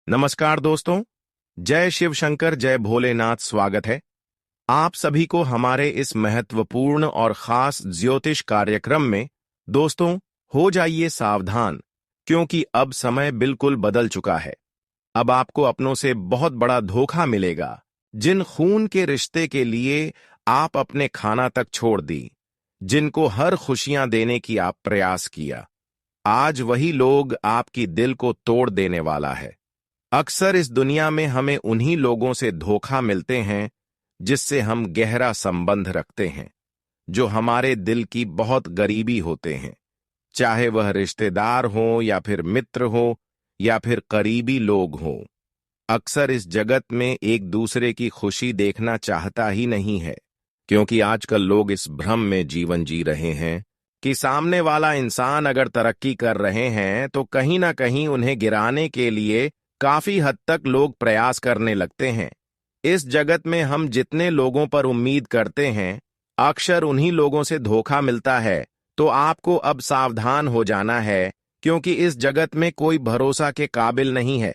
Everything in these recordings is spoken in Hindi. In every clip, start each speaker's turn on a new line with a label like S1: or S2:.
S1: नमस्कार दोस्तों। जय शिव शंकर, जय भोलेनाथ। स्वागत है आप सभी को हमारे इस महत्वपूर्ण और खास ज्योतिष कार्यक्रम में। दोस्तों, हो जाइए सावधान, क्योंकि अब समय बिल्कुल बदल चुका है। अब आपको अपनों से बहुत बड़ा धोखा मिलेगा। जिन खून के रिश्ते के लिए आप अपने खाना तक छोड़ दी, जिनको हर खुशियां देने की आप प्रयास किया, आज वही लोग आपकी दिल को तोड़ देने वाला है। अक्सर इस दुनिया में हमें उन्हीं लोगों से धोखा मिलते हैं जिससे हम गहरा संबंध रखते हैं, जो हमारे दिल की बहुत करीबी होते हैं। चाहे वह रिश्तेदार हो या फिर मित्र हो या फिर करीबी लोग हों। अक्सर इस जगत में एक दूसरे की खुशी देखना चाहता ही नहीं है, क्योंकि आजकल लोग इस भ्रम में जीवन जी रहे हैं कि सामने वाला इंसान अगर तरक्की कर रहे हैं तो कहीं ना कहीं उन्हें गिराने के लिए काफी हद तक लोग प्रयास करने लगते हैं। इस जगत में हम जितने लोगों पर उम्मीद करते हैं, अक्सर उन्हीं लोगों से धोखा मिलता है। तो आपको अब सावधान हो जाना है, क्योंकि इस जगत में कोई भरोसा के काबिल नहीं है,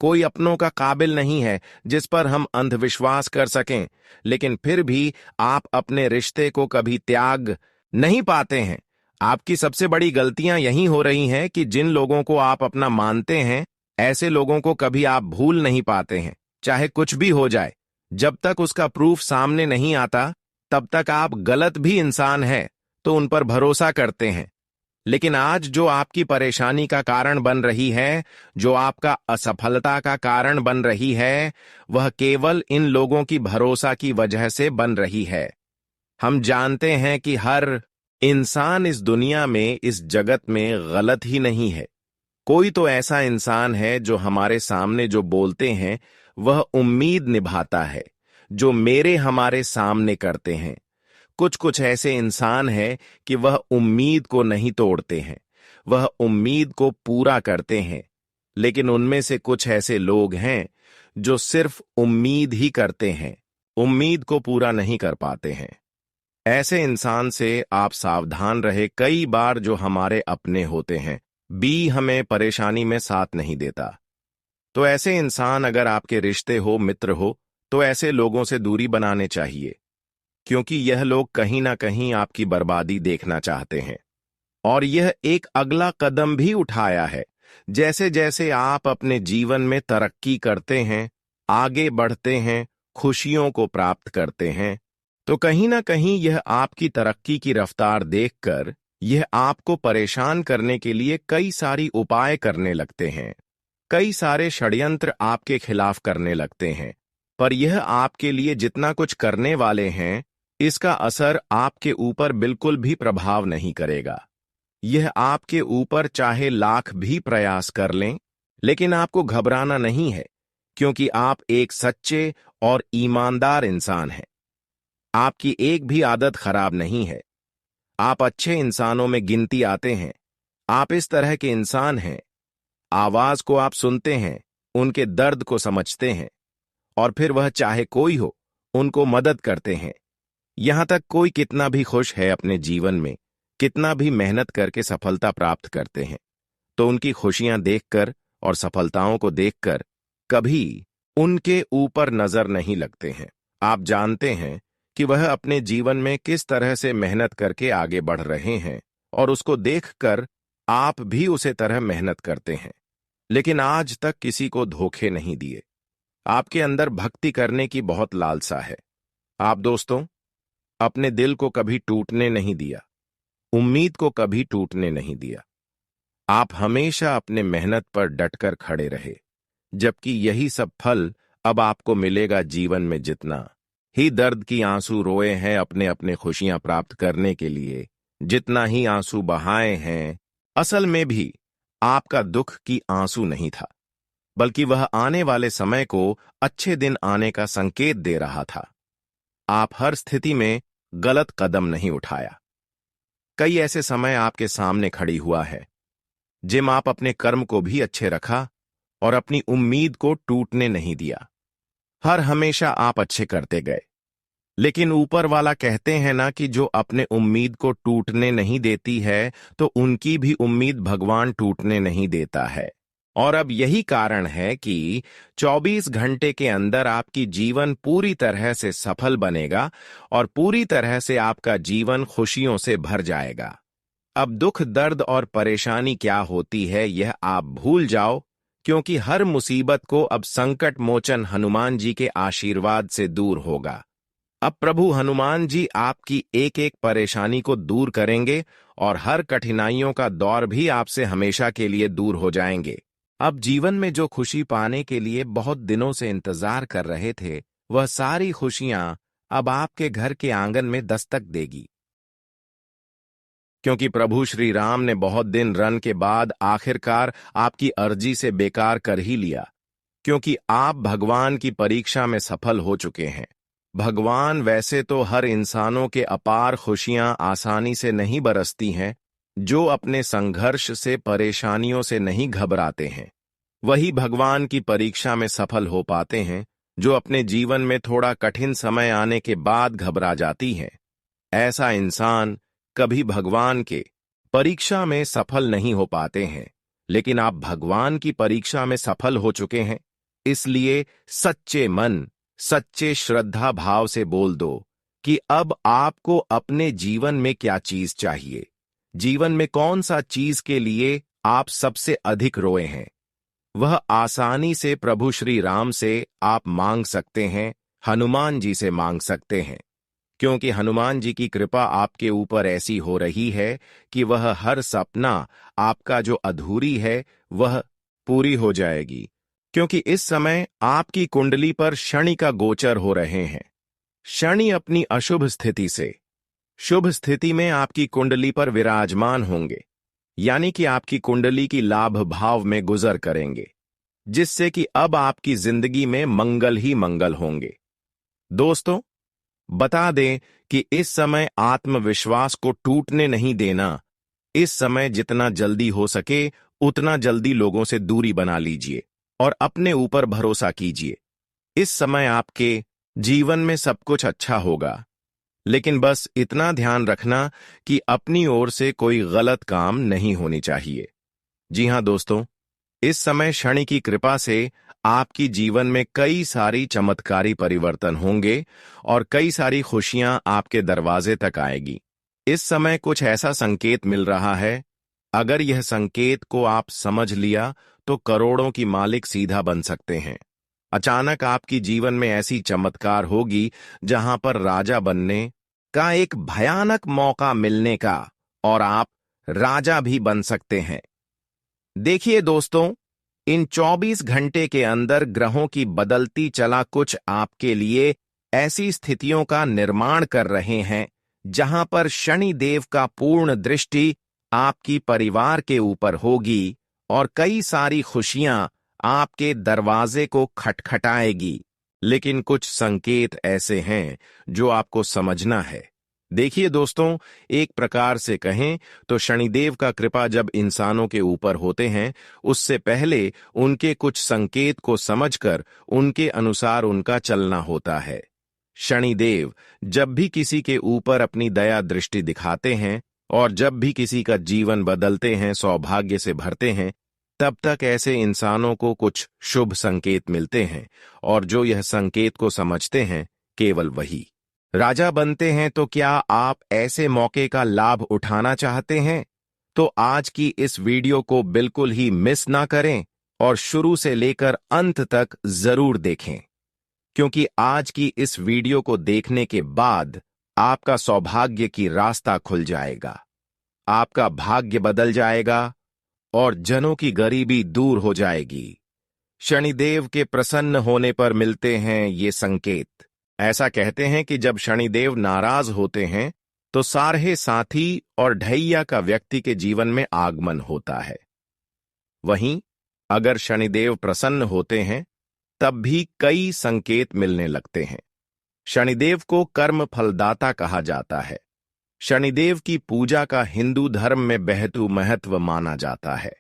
S1: कोई अपनों का काबिल नहीं है जिस पर हम अंधविश्वास कर सकें। लेकिन फिर भी आप अपने रिश्ते को कभी त्याग नहीं पाते हैं। आपकी सबसे बड़ी गलतियां यही हो रही हैं कि जिन लोगों को आप अपना मानते हैं, ऐसे लोगों को कभी आप भूल नहीं पाते हैं। चाहे कुछ भी हो जाए, जब तक उसका प्रूफ सामने नहीं आता, तब तक आप गलत भी इंसान हैं तो उन पर भरोसा करते हैं। लेकिन आज जो आपकी परेशानी का कारण बन रही है, जो आपका असफलता का कारण बन रही है, वह केवल इन लोगों की भरोसा की वजह से बन रही है। हम जानते हैं कि हर इंसान इस दुनिया में, इस जगत में गलत ही नहीं है। कोई तो ऐसा इंसान है जो हमारे सामने जो बोलते हैं वह उम्मीद निभाता है, जो मेरे हमारे सामने करते हैं। कुछ कुछ ऐसे इंसान हैं कि वह उम्मीद को नहीं तोड़ते हैं, वह उम्मीद को पूरा करते हैं। लेकिन उनमें से कुछ ऐसे लोग हैं जो सिर्फ उम्मीद ही करते हैं, उम्मीद को पूरा नहीं कर पाते हैं। ऐसे इंसान से आप सावधान रहे। कई बार जो हमारे अपने होते हैं भी हमें परेशानी में साथ नहीं देता। तो ऐसे इंसान अगर आपके रिश्ते हो, मित्र हो, तो ऐसे लोगों से दूरी बनाने चाहिए, क्योंकि यह लोग कहीं ना कहीं आपकी बर्बादी देखना चाहते हैं। और यह एक अगला कदम भी उठाया है। जैसे जैसे आप अपने जीवन में तरक्की करते हैं, आगे बढ़ते हैं, खुशियों को प्राप्त करते हैं, तो कहीं ना कहीं यह आपकी तरक्की की रफ्तार देखकर यह आपको परेशान करने के लिए कई सारी उपाय करने लगते हैं। कई सारे षड्यंत्र आपके खिलाफ करने लगते हैं। पर यह आपके लिए जितना कुछ करने वाले हैं, इसका असर आपके ऊपर बिल्कुल भी प्रभाव नहीं करेगा। यह आपके ऊपर चाहे लाख भी प्रयास कर लें, लेकिन आपको घबराना नहीं है, क्योंकि आप एक सच्चे और ईमानदार इंसान हैं। आपकी एक भी आदत खराब नहीं है। आप अच्छे इंसानों में गिनती आते हैं। आप इस तरह के इंसान हैं। आवाज को आप सुनते हैं, उनके दर्द को समझते हैं, और फिर वह चाहे कोई हो, उनको मदद करते हैं। यहां तक कोई कितना भी खुश है अपने जीवन में, कितना भी मेहनत करके सफलता प्राप्त करते हैं, तो उनकी खुशियां देखकर और सफलताओं को देखकर कभी उनके ऊपर नजर नहीं लगते हैं। आप जानते हैं कि वह अपने जीवन में किस तरह से मेहनत करके आगे बढ़ रहे हैं, और उसको देखकर आप भी उसे तरह मेहनत करते हैं। लेकिन आज तक किसी को धोखे नहीं दिए। आपके अंदर भक्ति करने की बहुत लालसा है। आप दोस्तों, अपने दिल को कभी टूटने नहीं दिया, उम्मीद को कभी टूटने नहीं दिया। आप हमेशा अपने मेहनत पर डटकर खड़े रहे, जबकि यही सब फल अब आपको मिलेगा। जीवन में जितना ही दर्द की आंसू रोए हैं अपने अपने खुशियां प्राप्त करने के लिए, जितना ही आंसू बहाए हैं, असल में भी आपका दुख की आंसू नहीं था, बल्कि वह आने वाले समय को, अच्छे दिन आने का संकेत दे रहा था। आप हर स्थिति में गलत कदम नहीं उठाया। कई ऐसे समय आपके सामने खड़ी हुआ है जिम आप अपने कर्म को भी अच्छे रखा और अपनी उम्मीद को टूटने नहीं दिया। हर हमेशा आप अच्छे करते गए। लेकिन ऊपर वाला कहते हैं ना कि जो अपने उम्मीद को टूटने नहीं देती है, तो उनकी भी उम्मीद भगवान टूटने नहीं देता है। और अब यही कारण है कि 24 घंटे के अंदर आपकी जीवन पूरी तरह से सफल बनेगा और पूरी तरह से आपका जीवन खुशियों से भर जाएगा। अब दुख, दर्द और परेशानी क्या होती है यह आप भूल जाओ, क्योंकि हर मुसीबत को अब संकट मोचन हनुमान जी के आशीर्वाद से दूर होगा। अब प्रभु हनुमान जी आपकी एक एक परेशानी को दूर करेंगे और हर कठिनाइयों का दौर भी आपसे हमेशा के लिए दूर हो जाएंगे। अब जीवन में जो खुशी पाने के लिए बहुत दिनों से इंतजार कर रहे थे, वह सारी खुशियां अब आपके घर के आंगन में दस्तक देगी। क्योंकि प्रभु श्री राम ने बहुत दिन रन के बाद आखिरकार आपकी अर्जी से बेकार कर ही लिया, क्योंकि आप भगवान की परीक्षा में सफल हो चुके हैं। भगवान वैसे तो हर इंसानों के अपार खुशियां आसानी से नहीं बरसती हैं, जो अपने संघर्ष से, परेशानियों से नहीं घबराते हैं, वही भगवान की परीक्षा में सफल हो पाते हैं, जो अपने जीवन में थोड़ा कठिन समय आने के बाद घबरा जाती हैं। ऐसा इंसान कभी भगवान के परीक्षा में सफल नहीं हो पाते हैं, लेकिन आप भगवान की परीक्षा में सफल हो चुके हैं। इसलिए सच्चे मन, सच्चे श्रद्धा भाव से बोल दो कि अब आपको अपने जीवन में क्या चीज चाहिए, जीवन में कौन सा चीज के लिए आप सबसे अधिक रोए हैं। वह आसानी से प्रभु श्री राम से आप मांग सकते हैं, हनुमान जी से मांग सकते हैं, क्योंकि हनुमान जी की कृपा आपके ऊपर ऐसी हो रही है कि वह हर सपना आपका जो अधूरी है वह पूरी हो जाएगी। क्योंकि इस समय आपकी कुंडली पर शनि का गोचर हो रहे हैं। शनि अपनी अशुभ स्थिति से शुभ स्थिति में आपकी कुंडली पर विराजमान होंगे, यानी कि आपकी कुंडली की लाभ भाव में गुजर करेंगे, जिससे कि अब आपकी जिंदगी में मंगल ही मंगल होंगे। दोस्तों, बता दें कि इस समय आत्मविश्वास को टूटने नहीं देना। इस समय जितना जल्दी हो सके उतना जल्दी लोगों से दूरी बना लीजिए और अपने ऊपर भरोसा कीजिए। इस समय आपके जीवन में सब कुछ अच्छा होगा, लेकिन बस इतना ध्यान रखना कि अपनी ओर से कोई गलत काम नहीं होनी चाहिए। जी हां दोस्तों, इस समय शनि की कृपा से आपकी जीवन में कई सारी चमत्कारी परिवर्तन होंगे और कई सारी खुशियां आपके दरवाजे तक आएगी। इस समय कुछ ऐसा संकेत मिल रहा है, अगर यह संकेत को आप समझ लिया तो करोड़ों की मालिक सीधा बन सकते हैं। अचानक आपकी जीवन में ऐसी चमत्कार होगी जहां पर राजा बनने का एक भयानक मौका मिलने का, और आप राजा भी बन सकते हैं। देखिए दोस्तों, इन 24 घंटे के अंदर ग्रहों की बदलती चला कुछ आपके लिए ऐसी स्थितियों का निर्माण कर रहे हैं जहां पर शनि देव का पूर्ण दृष्टि आपकी परिवार के ऊपर होगी और कई सारी खुशियां आपके दरवाजे को खटखटाएगी। लेकिन कुछ संकेत ऐसे हैं जो आपको समझना है। देखिए दोस्तों, एक प्रकार से कहें तो शनिदेव का कृपा जब इंसानों के ऊपर होते हैं, उससे पहले उनके कुछ संकेत को समझकर उनके अनुसार उनका चलना होता है। शनिदेव जब भी किसी के ऊपर अपनी दया दृष्टि दिखाते हैं और जब भी किसी का जीवन बदलते हैं, सौभाग्य से भरते हैं, तब तक ऐसे इंसानों को कुछ शुभ संकेत मिलते हैं, और जो यह संकेत को समझते हैं केवल वही राजा बनते हैं। तो क्या आप ऐसे मौके का लाभ उठाना चाहते हैं? तो आज की इस वीडियो को बिल्कुल ही मिस ना करें और शुरू से लेकर अंत तक जरूर देखें, क्योंकि आज की इस वीडियो को देखने के बाद आपका सौभाग्य की रास्ता खुल जाएगा, आपका भाग्य बदल जाएगा और जनों की गरीबी दूर हो जाएगी। शनिदेव के प्रसन्न होने पर मिलते हैं ये संकेत। ऐसा कहते हैं कि जब शनिदेव नाराज होते हैं तो सारहे साथी और ढैया का व्यक्ति के जीवन में आगमन होता है। वहीं अगर शनिदेव प्रसन्न होते हैं तब भी कई संकेत मिलने लगते हैं। शनिदेव को कर्म फलदाता कहा जाता है। शनिदेव की पूजा का हिंदू धर्म में बेहद महत्व माना जाता है।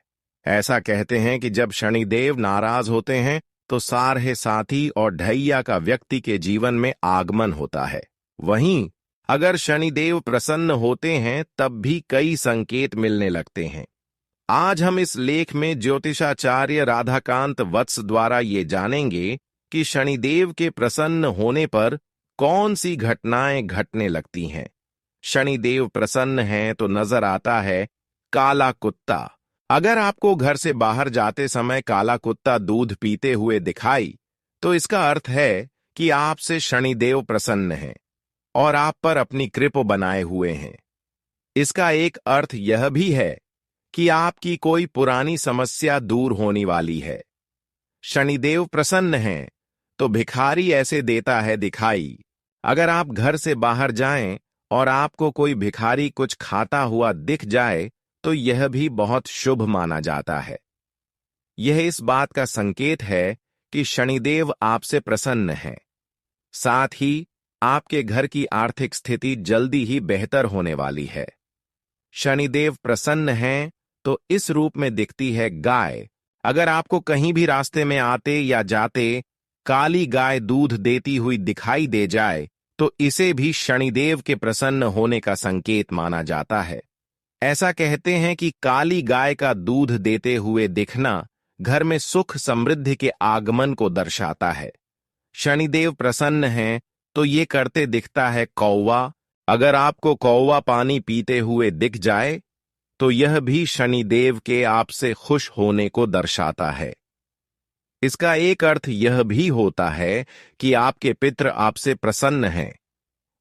S1: ऐसा कहते हैं कि जब शनिदेव नाराज होते हैं तो सारहे साथी और ढैया का व्यक्ति के जीवन में आगमन होता है। वहीं अगर शनिदेव प्रसन्न होते हैं तब भी कई संकेत मिलने लगते हैं। आज हम इस लेख में ज्योतिषाचार्य राधाकांत वत्स द्वारा ये जानेंगे कि शनिदेव के प्रसन्न होने पर कौन सी घटनाएं घटने लगती हैं। शनिदेव प्रसन्न हैं तो नजर आता है काला कुत्ता। अगर आपको घर से बाहर जाते समय काला कुत्ता दूध पीते हुए दिखाई तो इसका अर्थ है कि आपसे शनिदेव प्रसन्न हैं और आप पर अपनी कृपा बनाए हुए हैं। इसका एक अर्थ यह भी है कि आपकी कोई पुरानी समस्या दूर होने वाली है। शनिदेव प्रसन्न हैं तो भिखारी ऐसे देता है दिखाई। अगर आप घर से बाहर जाएं और आपको कोई भिखारी कुछ खाता हुआ दिख जाए तो यह भी बहुत शुभ माना जाता है। यह इस बात का संकेत है कि शनिदेव आपसे प्रसन्न हैं। साथ ही आपके घर की आर्थिक स्थिति जल्दी ही बेहतर होने वाली है। शनिदेव प्रसन्न हैं तो इस रूप में दिखती है गाय। अगर आपको कहीं भी रास्ते में आते या जाते काली गाय दूध देती हुई दिखाई दे जाए तो इसे भी शनिदेव के प्रसन्न होने का संकेत माना जाता है। ऐसा कहते हैं कि काली गाय का दूध देते हुए दिखना घर में सुख समृद्धि के आगमन को दर्शाता है। शनिदेव प्रसन्न हैं तो ये करते दिखता है कौवा। अगर आपको कौवा पानी पीते हुए दिख जाए तो यह भी शनिदेव के आपसे खुश होने को दर्शाता है। इसका एक अर्थ यह भी होता है कि आपके पितृ आपसे प्रसन्न हैं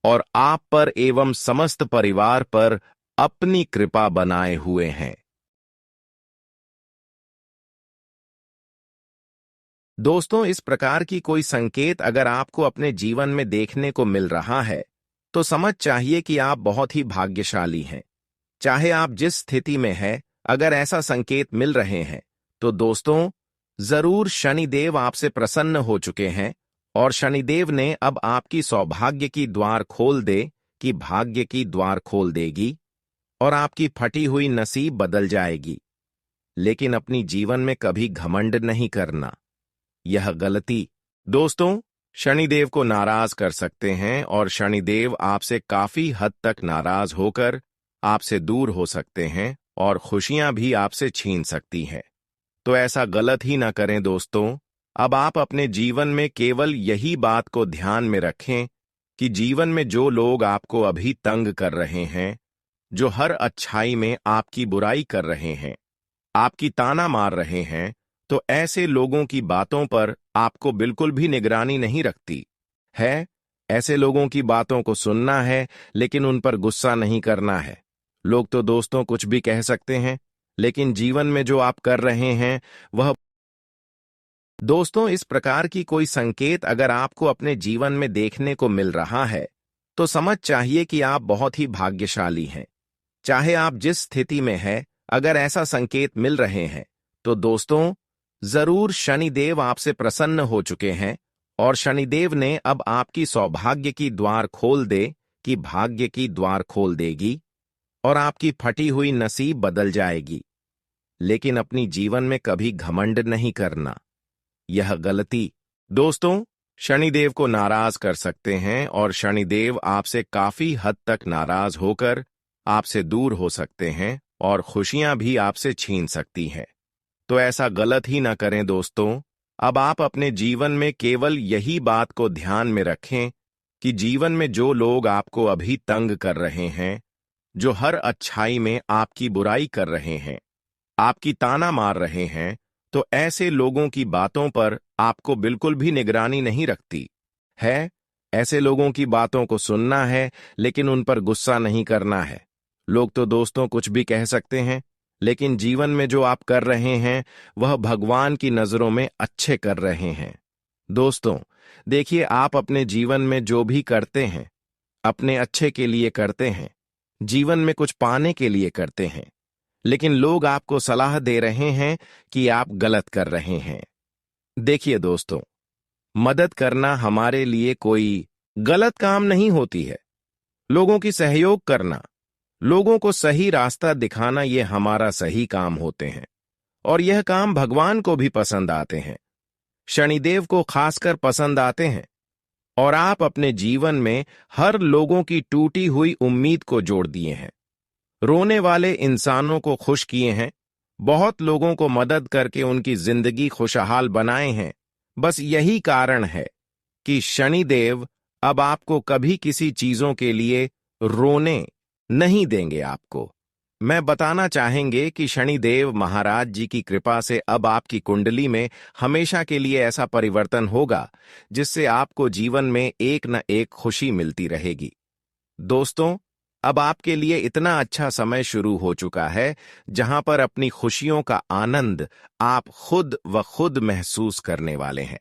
S1: और आप पर एवं समस्त परिवार पर अपनी कृपा बनाए हुए हैं। दोस्तों, इस प्रकार की कोई संकेत अगर आपको अपने जीवन में देखने को मिल रहा है तो समझ चाहिए कि आप बहुत ही भाग्यशाली हैं। चाहे आप जिस स्थिति में हैं, अगर ऐसा संकेत मिल रहे हैं तो दोस्तों जरूर शनिदेव आपसे प्रसन्न हो चुके हैं और शनिदेव ने अब आपकी सौभाग्य की द्वार खोल दे कि भाग्य की द्वार खोल देगी और आपकी फटी हुई नसीब बदल जाएगी। लेकिन अपनी जीवन में कभी घमंड नहीं करना, यह गलती दोस्तों शनिदेव को नाराज कर सकते हैं और शनिदेव आपसे काफी हद तक नाराज होकर आपसे दूर हो सकते हैं और खुशियां भी आपसे छीन सकती हैं। तो ऐसा गलत ही ना करें दोस्तों। अब आप अपने जीवन में केवल यही बात को ध्यान में रखें कि जीवन में जो लोग आपको अभी तंग कर रहे हैं, जो हर अच्छाई में आपकी बुराई कर रहे हैं, आपकी ताना मार रहे हैं, तो ऐसे लोगों की बातों पर आपको बिल्कुल भी निगरानी नहीं रखती है। ऐसे लोगों की बातों को सुनना है लेकिन उन पर गुस्सा नहीं करना है। लोग तो दोस्तों कुछ भी कह सकते हैं, लेकिन जीवन में जो आप कर रहे हैं वह दोस्तों इस प्रकार की कोई संकेत अगर आपको अपने जीवन में देखने को मिल रहा है तो समझ चाहिए कि आप बहुत ही भाग्यशाली हैं। चाहे आप जिस स्थिति में हैं, अगर ऐसा संकेत मिल रहे हैं तो दोस्तों जरूर शनिदेव आपसे प्रसन्न हो चुके हैं और शनिदेव ने अब आपकी सौभाग्य की द्वार खोल दे कि भाग्य की द्वार खोल देगी और आपकी फटी हुई नसीब बदल जाएगी। लेकिन अपनी जीवन में कभी घमंड नहीं करना, यह गलती दोस्तों शनिदेव को नाराज कर सकते हैं और शनिदेव आपसे काफी हद तक नाराज होकर आपसे दूर हो सकते हैं और खुशियां भी आपसे छीन सकती हैं। तो ऐसा गलत ही ना करें दोस्तों। अब आप अपने जीवन में केवल यही बात को ध्यान में रखें कि जीवन में जो लोग आपको अभी तंग कर रहे हैं, जो हर अच्छाई में आपकी बुराई कर रहे हैं, आपकी ताना मार रहे हैं, तो ऐसे लोगों की बातों पर आपको बिल्कुल भी निगरानी नहीं रखती है। ऐसे लोगों की बातों को सुनना है लेकिन उन पर गुस्सा नहीं करना है। लोग तो दोस्तों कुछ भी कह सकते हैं, लेकिन जीवन में जो आप कर रहे हैं वह भगवान की नजरों में अच्छे कर रहे हैं। दोस्तों देखिए, आप अपने जीवन में जो भी करते हैं अपने अच्छे के लिए करते हैं, जीवन में कुछ पाने के लिए करते हैं, लेकिन लोग आपको सलाह दे रहे हैं कि आप गलत कर रहे हैं। देखिए दोस्तों, मदद करना हमारे लिए कोई गलत काम नहीं होती है। लोगों की सहयोग करना, लोगों को सही रास्ता दिखाना, ये हमारा सही काम होते हैं और यह काम भगवान को भी पसंद आते हैं, शनिदेव को खासकर पसंद आते हैं। और आप अपने जीवन में हर लोगों की टूटी हुई उम्मीद को जोड़ दिए हैं, रोने वाले इंसानों को खुश किए हैं, बहुत लोगों को मदद करके उनकी जिंदगी खुशहाल बनाए हैं। बस यही कारण है कि शनिदेव अब आपको कभी किसी चीजों के लिए रोने नहीं देंगे आपको। मैं बताना चाहेंगे कि शनिदेव महाराज जी की कृपा से अब आपकी कुंडली में हमेशा के लिए ऐसा परिवर्तन होगा जिससे आपको जीवन में एक न एक खुशी मिलती रहेगी। दोस्तों, अब आपके लिए इतना अच्छा समय शुरू हो चुका है जहां पर अपनी खुशियों का आनंद आप खुद व खुद महसूस करने वाले हैं।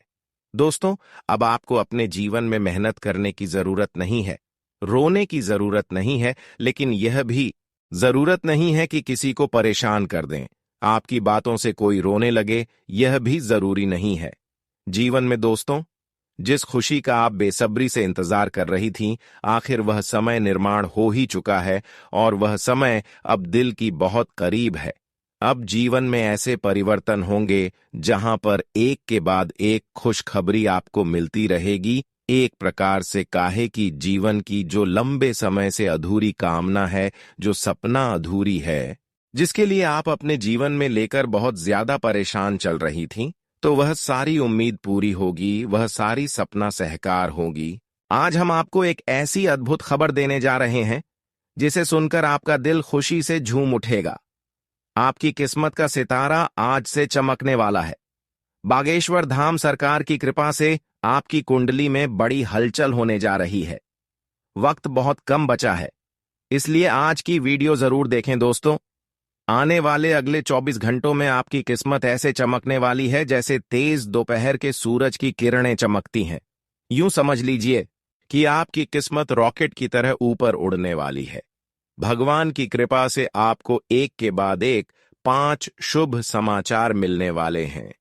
S1: दोस्तों, अब आपको अपने जीवन में मेहनत करने की जरूरत नहीं है, रोने की जरूरत नहीं है, लेकिन यह भी जरूरत नहीं है कि किसी को परेशान कर दें। आपकी बातों से कोई रोने लगे, यह भी जरूरी नहीं है। जीवन में दोस्तों, जिस खुशी का आप बेसब्री से इंतजार कर रही थीं, आखिर वह समय निर्माण हो ही चुका है और वह समय अब दिल की बहुत करीब है। अब जीवन में ऐसे परिवर्तन होंगे जहां पर एक के बाद एक खुशखबरी आपको मिलती रहेगी। एक प्रकार से काहे कि जीवन की जो लंबे समय से अधूरी कामना है, जो सपना अधूरी है, जिसके लिए आप अपने जीवन में लेकर बहुत ज्यादा परेशान चल रही थीं, तो वह सारी उम्मीद पूरी होगी, वह सारी सपना सहकार होगी। आज हम आपको एक ऐसी अद्भुत खबर देने जा रहे हैं जिसे सुनकर आपका दिल खुशी से झूम उठेगा। आपकी किस्मत का सितारा आज से चमकने वाला है। बागेश्वर धाम सरकार की कृपा से आपकी कुंडली में बड़ी हलचल होने जा रही है। वक्त बहुत कम बचा है, इसलिए आज की वीडियो जरूर देखें दोस्तों। आने वाले अगले 24 घंटों में आपकी किस्मत ऐसे चमकने वाली है जैसे तेज दोपहर के सूरज की किरणें चमकती हैं। यूं समझ लीजिए कि आपकी किस्मत रॉकेट की तरह ऊपर उड़ने वाली है। भगवान की कृपा से आपको एक के बाद एक 5 शुभ समाचार मिलने वाले हैं।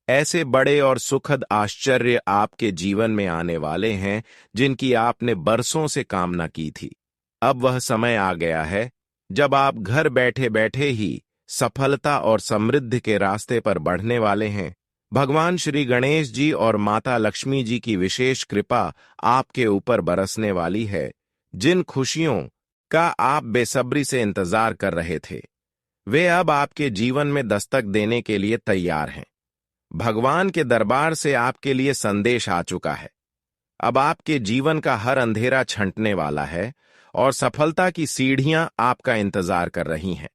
S1: ऐसे बड़े और सुखद आश्चर्य आपके जीवन में आने वाले हैं जिनकी आपने बरसों से कामना की थी। अब वह समय आ गया है जब आप घर बैठे बैठे ही सफलता और समृद्धि के रास्ते पर बढ़ने वाले हैं। भगवान श्री गणेश जी और माता लक्ष्मी जी की विशेष कृपा आपके ऊपर बरसने वाली है। जिन खुशियों का आप बेसब्री से इंतजार कर रहे थे, वे अब आपके जीवन में दस्तक देने के लिए तैयार हैं। भगवान के दरबार से आपके लिए संदेश आ चुका है। अब आपके जीवन का हर अंधेरा छंटने वाला है और सफलता की सीढ़ियां आपका इंतजार कर रही हैं।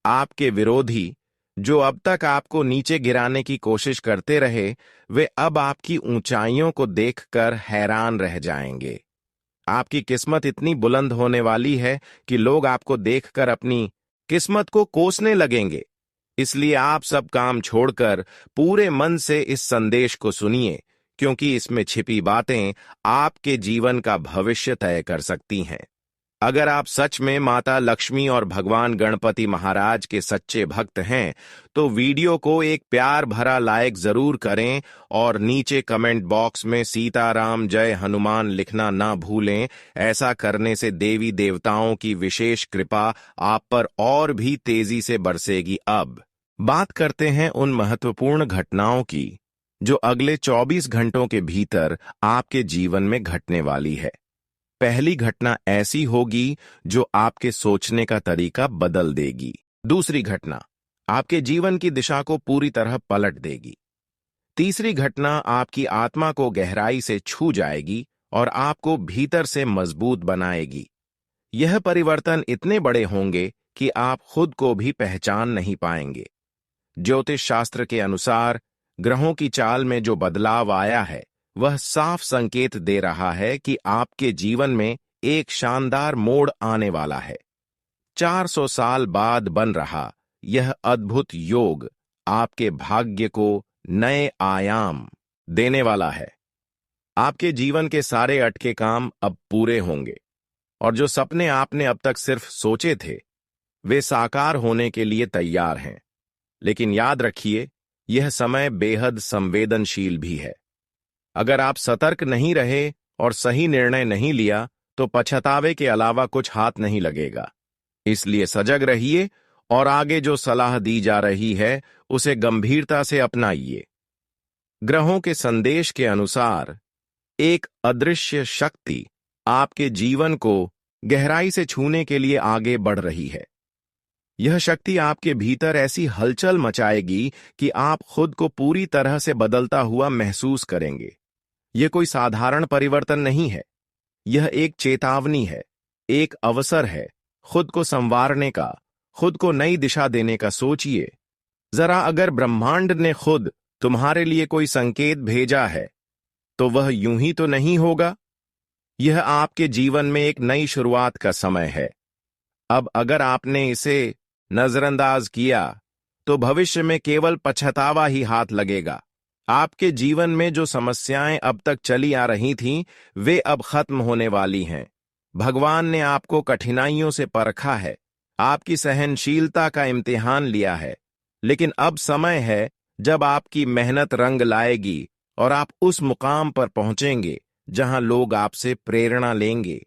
S1: आपके विरोधी, जो अब तक आपको नीचे गिराने की कोशिश करते रहे, वे अब आपकी ऊंचाइयों को देखकर हैरान रह जाएंगे। आपकी किस्मत इतनी बुलंद होने वाली है कि लोग आपको देखकर अपनी किस्मत को कोसने लगेंगे। इसलिए आप सब काम छोड़कर पूरे मन से इस संदेश को सुनिए, क्योंकि इसमें छिपी बातें आपके जीवन का भविष्य तय कर सकती हैं। अगर आप सच में माता लक्ष्मी और भगवान गणपति महाराज के सच्चे भक्त हैं, तो वीडियो को एक प्यार भरा लाइक जरूर करें और नीचे कमेंट बॉक्स में सीताराम जय हनुमान लिखना ना भूलें। ऐसा करने से देवी देवताओं की विशेष कृपा आप पर और भी तेजी से बरसेगी। अब बात करते हैं उन महत्वपूर्ण घटनाओं की जो अगले 24 घंटों के भीतर आपके जीवन में घटने वाली है। पहली घटना ऐसी होगी जो आपके सोचने का तरीका बदल देगी। दूसरी घटना आपके जीवन की दिशा को पूरी तरह पलट देगी। तीसरी घटना आपकी आत्मा को गहराई से छू जाएगी और आपको भीतर से मजबूत बनाएगी। यह परिवर्तन इतने बड़े होंगे कि आप खुद को भी पहचान नहीं पाएंगे। ज्योतिष शास्त्र के अनुसार ग्रहों की चाल में जो बदलाव आया है, वह साफ संकेत दे रहा है कि आपके जीवन में एक शानदार मोड़ आने वाला है। 400 साल बाद बन रहा यह अद्भुत योग आपके भाग्य को नए आयाम देने वाला है। आपके जीवन के सारे अटके काम अब पूरे होंगे और जो सपने आपने अब तक सिर्फ सोचे थे, वे साकार होने के लिए तैयार हैं। लेकिन याद रखिए, यह समय बेहद संवेदनशील भी है। अगर आप सतर्क नहीं रहे और सही निर्णय नहीं लिया, तो पछतावे के अलावा कुछ हाथ नहीं लगेगा। इसलिए सजग रहिए और आगे जो सलाह दी जा रही है, उसे गंभीरता से अपनाइए। ग्रहों के संदेश के अनुसार एक अदृश्य शक्ति आपके जीवन को गहराई से छूने के लिए आगे बढ़ रही है। यह शक्ति आपके भीतर ऐसी हलचल मचाएगी कि आप खुद को पूरी तरह से बदलता हुआ महसूस करेंगे। यह कोई साधारण परिवर्तन नहीं है, यह एक चेतावनी है, एक अवसर है खुद को संवारने का, खुद को नई दिशा देने का। सोचिए जरा, अगर ब्रह्मांड ने खुद तुम्हारे लिए कोई संकेत भेजा है तो वह यूं ही तो नहीं होगा। यह आपके जीवन में एक नई शुरुआत का समय है। अब अगर आपने इसे नजरअंदाज किया तो भविष्य में केवल पछतावा ही हाथ लगेगा। आपके जीवन में जो समस्याएं अब तक चली आ रही थीं, वे अब खत्म होने वाली हैं। भगवान ने आपको कठिनाइयों से परखा है, आपकी सहनशीलता का इम्तिहान लिया है, लेकिन अब समय है जब आपकी मेहनत रंग लाएगी और आप उस मुकाम पर पहुंचेंगे जहां लोग आपसे प्रेरणा लेंगे।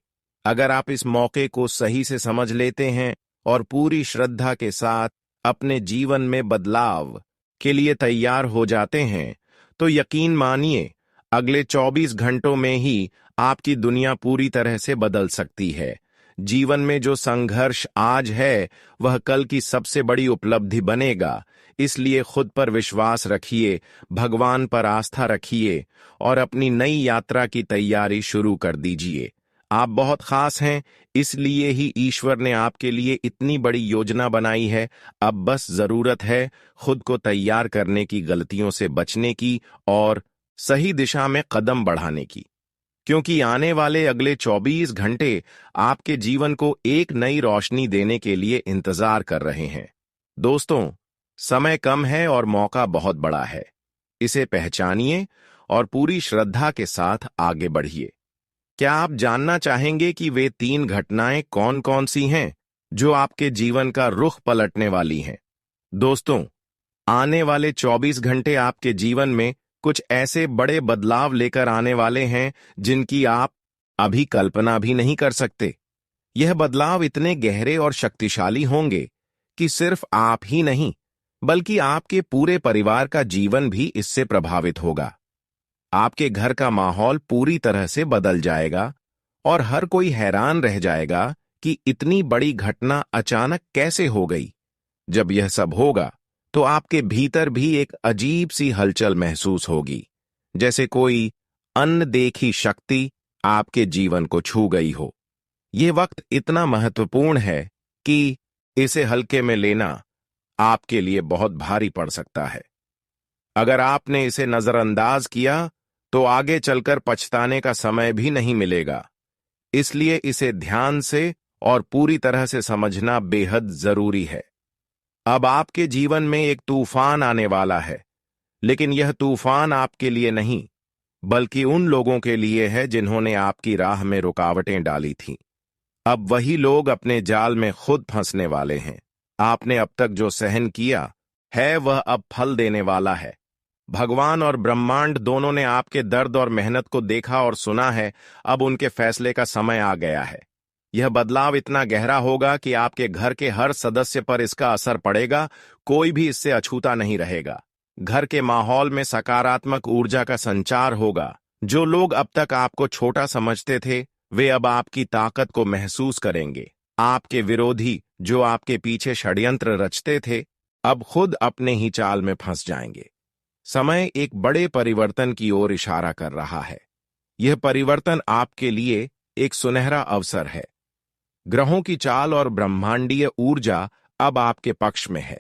S1: अगर आप इस मौके को सही से समझ लेते हैं और पूरी श्रद्धा के साथ अपने जीवन में बदलाव के लिए तैयार हो जाते हैं, तो यकीन मानिए अगले 24 घंटों में ही आपकी दुनिया पूरी तरह से बदल सकती है। जीवन में जो संघर्ष आज है वह कल की सबसे बड़ी उपलब्धि बनेगा। इसलिए खुद पर विश्वास रखिए, भगवान पर आस्था रखिए और अपनी नई यात्रा की तैयारी शुरू कर दीजिए। आप बहुत खास हैं, इसलिए ही ईश्वर ने आपके लिए इतनी बड़ी योजना बनाई है। अब बस जरूरत है खुद को तैयार करने की, गलतियों से बचने की और सही दिशा में कदम बढ़ाने की, क्योंकि आने वाले अगले 24 घंटे आपके जीवन को एक नई रोशनी देने के लिए इंतजार कर रहे हैं। दोस्तों, समय कम है और मौका बहुत बड़ा है। इसे पहचानिए और पूरी श्रद्धा के साथ आगे बढ़िए। क्या आप जानना चाहेंगे कि वे 3 घटनाएं कौन कौन सी हैं जो आपके जीवन का रुख पलटने वाली हैं? दोस्तों, आने वाले 24 घंटे आपके जीवन में कुछ ऐसे बड़े बदलाव लेकर आने वाले हैं जिनकी आप अभी कल्पना भी नहीं कर सकते। यह बदलाव इतने गहरे और शक्तिशाली होंगे कि सिर्फ आप ही नहीं, बल्कि आपके पूरे परिवार का जीवन भी इससे प्रभावित होगा। आपके घर का माहौल पूरी तरह से बदल जाएगा और हर कोई हैरान रह जाएगा कि इतनी बड़ी घटना अचानक कैसे हो गई। जब यह सब होगा तो आपके भीतर भी एक अजीब सी हलचल महसूस होगी, जैसे कोई अनदेखी शक्ति आपके जीवन को छू गई हो। यह वक्त इतना महत्वपूर्ण है कि इसे हल्के में लेना आपके लिए बहुत भारी पड़ सकता है। अगर आपने इसे नजरअंदाज किया तो आगे चलकर पछताने का समय भी नहीं मिलेगा। इसलिए इसे ध्यान से और पूरी तरह से समझना बेहद जरूरी है। अब आपके जीवन में एक तूफान आने वाला है, लेकिन यह तूफान आपके लिए नहीं, बल्कि उन लोगों के लिए है जिन्होंने आपकी राह में रुकावटें डाली थीं। अब वही लोग अपने जाल में खुद फंसने वाले हैं। आपने अब तक जो सहन किया है वह अब फल देने वाला है। भगवान और ब्रह्मांड दोनों ने आपके दर्द और मेहनत को देखा और सुना है। अब उनके फैसले का समय आ गया है। यह बदलाव इतना गहरा होगा कि आपके घर के हर सदस्य पर इसका असर पड़ेगा। कोई भी इससे अछूता नहीं रहेगा। घर के माहौल में सकारात्मक ऊर्जा का संचार होगा। जो लोग अब तक आपको छोटा समझते थे, वे अब आपकी ताकत को महसूस करेंगे। आपके विरोधी, जो आपके पीछे षड्यंत्र रचते थे, अब खुद अपने ही चाल में फंस जाएंगे। समय एक बड़े परिवर्तन की ओर इशारा कर रहा है। यह परिवर्तन आपके लिए एक सुनहरा अवसर है। ग्रहों की चाल और ब्रह्मांडीय ऊर्जा अब आपके पक्ष में है।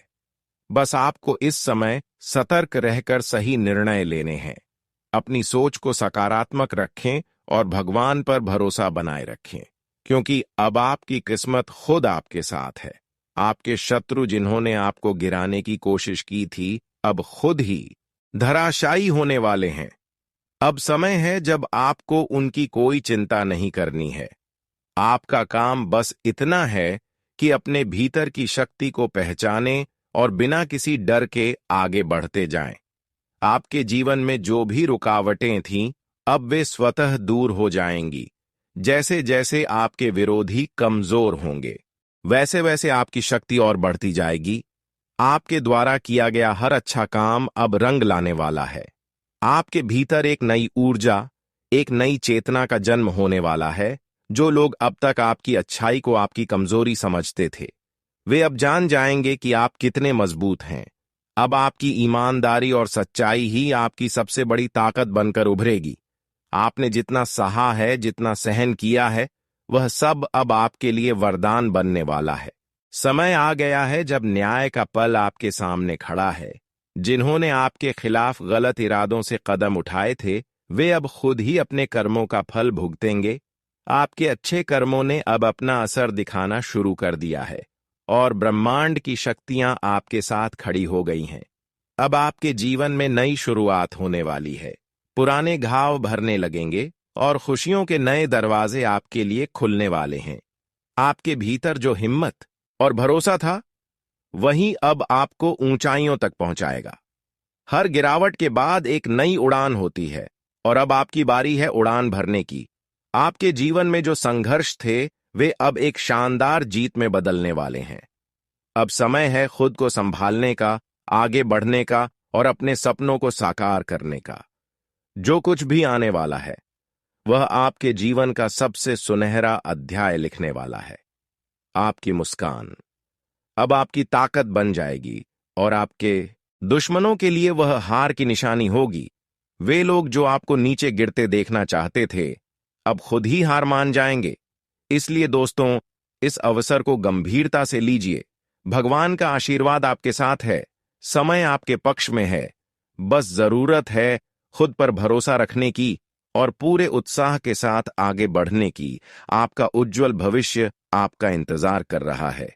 S1: बस आपको इस समय सतर्क रहकर सही निर्णय लेने हैं। अपनी सोच को सकारात्मक रखें और भगवान पर भरोसा बनाए रखें, क्योंकि अब आपकी किस्मत खुद आपके साथ है। आपके शत्रु जिन्होंने आपको गिराने की कोशिश की थी, अब खुद ही धराशायी होने वाले हैं। अब समय है जब आपको उनकी कोई चिंता नहीं करनी है। आपका काम बस इतना है कि अपने भीतर की शक्ति को पहचानें और बिना किसी डर के आगे बढ़ते जाएं। आपके जीवन में जो भी रुकावटें थीं, अब वे स्वतः दूर हो जाएंगी। जैसे जैसे आपके विरोधी कमजोर होंगे, वैसे वैसे आपकी शक्ति और बढ़ती जाएगी। आपके द्वारा किया गया हर अच्छा काम अब रंग लाने वाला है। आपके भीतर एक नई ऊर्जा, एक नई चेतना का जन्म होने वाला है। जो लोग अब तक आपकी अच्छाई को आपकी कमजोरी समझते थे, वे अब जान जाएंगे कि आप कितने मजबूत हैं। अब आपकी ईमानदारी और सच्चाई ही आपकी सबसे बड़ी ताकत बनकर उभरेगी। आपने जितना सहा है, जितना सहन किया है, वह सब अब आपके लिए वरदान बनने वाला है। समय आ गया है जब न्याय का पल आपके सामने खड़ा है। जिन्होंने आपके खिलाफ गलत इरादों से कदम उठाए थे, वे अब खुद ही अपने कर्मों का फल भुगतेंगे। आपके अच्छे कर्मों ने अब अपना असर दिखाना शुरू कर दिया है और ब्रह्मांड की शक्तियां आपके साथ खड़ी हो गई हैं। अब आपके जीवन में नई शुरुआत होने वाली है। पुराने घाव भरने लगेंगे और खुशियों के नए दरवाजे आपके लिए खुलने वाले हैं। आपके भीतर जो हिम्मत और भरोसा था, वही अब आपको ऊंचाइयों तक पहुंचाएगा। हर गिरावट के बाद एक नई उड़ान होती है और अब आपकी बारी है उड़ान भरने की। आपके जीवन में जो संघर्ष थे, वे अब एक शानदार जीत में बदलने वाले हैं। अब समय है खुद को संभालने का, आगे बढ़ने का और अपने सपनों को साकार करने का। जो कुछ भी आने वाला है, वह आपके जीवन का सबसे सुनहरा अध्याय लिखने वाला है। आपकी मुस्कान अब आपकी ताकत बन जाएगी और आपके दुश्मनों के लिए वह हार की निशानी होगी। वे लोग जो आपको नीचे गिरते देखना चाहते थे, अब खुद ही हार मान जाएंगे। इसलिए दोस्तों, इस अवसर को गंभीरता से लीजिए। भगवान का आशीर्वाद आपके साथ है, समय आपके पक्ष में है। बस जरूरत है खुद पर भरोसा रखने की और पूरे उत्साह के साथ आगे बढ़ने की। आपका उज्जवल भविष्य आपका इंतजार कर रहा है।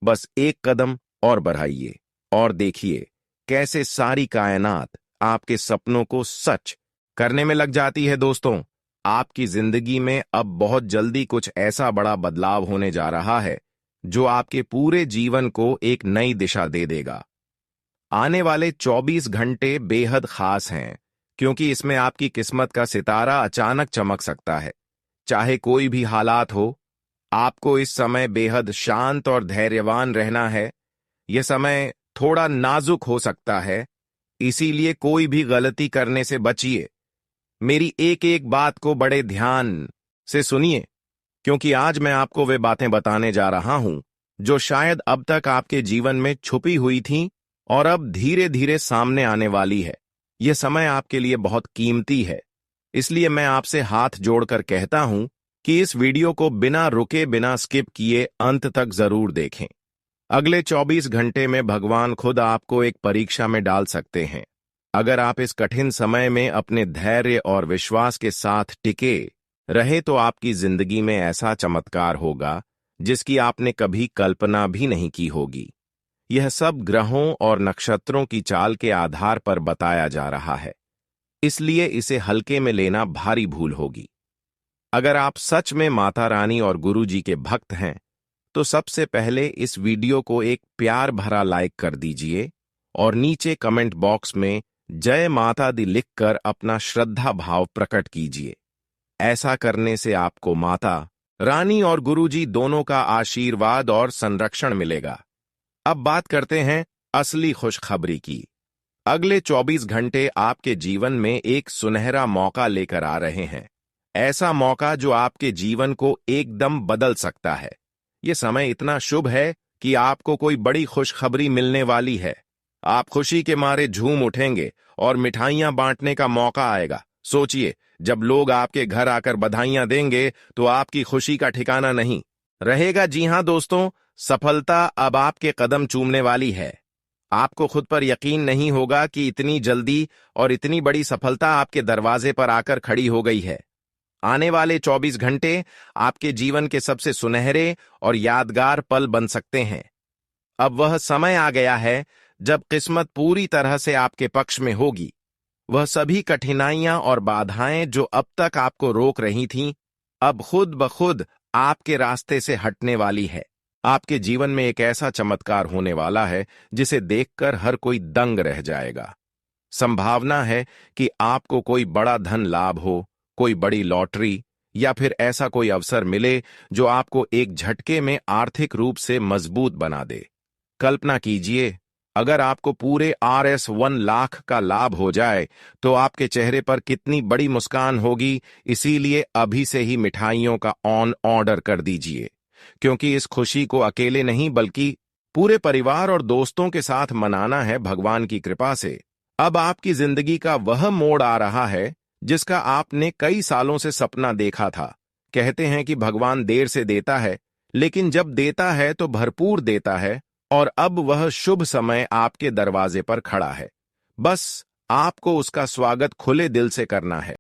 S1: बस एक कदम और बढ़ाइए और देखिए कैसे सारी कायनात आपके सपनों को सच करने में लग जाती है। दोस्तों, आपकी जिंदगी में अब बहुत जल्दी कुछ ऐसा बड़ा बदलाव होने जा रहा है जो आपके पूरे जीवन को एक नई दिशा दे देगा। आने वाले 24 घंटे बेहद खास हैं, क्योंकि इसमें आपकी किस्मत का सितारा अचानक चमक सकता है। चाहे कोई भी हालात हो, आपको इस समय बेहद शांत और धैर्यवान रहना है। यह समय थोड़ा नाजुक हो सकता है, इसीलिए कोई भी गलती करने से बचिए। मेरी एक एक बात को बड़े ध्यान से सुनिए, क्योंकि आज मैं आपको वे बातें बताने जा रहा हूं जो शायद अब तक आपके जीवन में छुपी हुई थीं और अब धीरे धीरे सामने आने वाली है। यह समय आपके लिए बहुत कीमती है, इसलिए मैं आपसे हाथ जोड़कर कहता हूं कि इस वीडियो को बिना रुके, बिना स्किप किए अंत तक जरूर देखें। अगले 24 घंटे में भगवान खुद आपको एक परीक्षा में डाल सकते हैं। अगर आप इस कठिन समय में अपने धैर्य और विश्वास के साथ टिके रहे, तो आपकी जिंदगी में ऐसा चमत्कार होगा जिसकी आपने कभी कल्पना भी नहीं की होगी। यह सब ग्रहों और नक्षत्रों की चाल के आधार पर बताया जा रहा है, इसलिए इसे हल्के में लेना भारी भूल होगी। अगर आप सच में माता रानी और गुरु जी के भक्त हैं, तो सबसे पहले इस वीडियो को एक प्यार भरा लाइक कर दीजिए और नीचे कमेंट बॉक्स में जय माता दी लिखकर अपना श्रद्धा भाव प्रकट कीजिए। ऐसा करने से आपको माता रानी और गुरुजी दोनों का आशीर्वाद और संरक्षण मिलेगा। अब बात करते हैं असली खुशखबरी की। अगले 24 घंटे आपके जीवन में एक सुनहरा मौका लेकर आ रहे हैं। ऐसा मौका जो आपके जीवन को एकदम बदल सकता है। यह समय इतना शुभ है कि आपको कोई बड़ी खुशखबरी मिलने वाली है। आप खुशी के मारे झूम उठेंगे और मिठाइयां बांटने का मौका आएगा। सोचिए, जब लोग आपके घर आकर बधाइयां देंगे तो आपकी खुशी का ठिकाना नहीं रहेगा। जी हां दोस्तों, सफलता अब आपके कदम चूमने वाली है। आपको खुद पर यकीन नहीं होगा कि इतनी जल्दी और इतनी बड़ी सफलता आपके दरवाजे पर आकर खड़ी हो गई है। आने वाले 24 घंटे आपके जीवन के सबसे सुनहरे और यादगार पल बन सकते हैं। अब वह समय आ गया है जब किस्मत पूरी तरह से आपके पक्ष में होगी। वह सभी कठिनाइयां और बाधाएं जो अब तक आपको रोक रही थीं, अब खुद ब खुद आपके रास्ते से हटने वाली है। आपके जीवन में एक ऐसा चमत्कार होने वाला है जिसे देखकर हर कोई दंग रह जाएगा। संभावना है कि आपको कोई बड़ा धन लाभ हो, कोई बड़ी लॉटरी या फिर ऐसा कोई अवसर मिले जो आपको एक झटके में आर्थिक रूप से मजबूत बना दे। कल्पना कीजिए, अगर आपको पूरे RS1 लाख का लाभ हो जाए तो आपके चेहरे पर कितनी बड़ी मुस्कान होगी। इसीलिए अभी से ही मिठाइयों का ऑर्डर कर दीजिए, क्योंकि इस खुशी को अकेले नहीं बल्कि पूरे परिवार और दोस्तों के साथ मनाना है भगवान की कृपा से। अब आपकी जिंदगी का वह मोड़ आ रहा है जिसका आपने कई सालों से सपना देखा था। कहते हैं कि भगवान देर से देता है, लेकिन जब देता है तो भरपूर देता है, और अब वह शुभ समय आपके दरवाजे पर खड़ा है। बस आपको उसका स्वागत खुले दिल से करना है।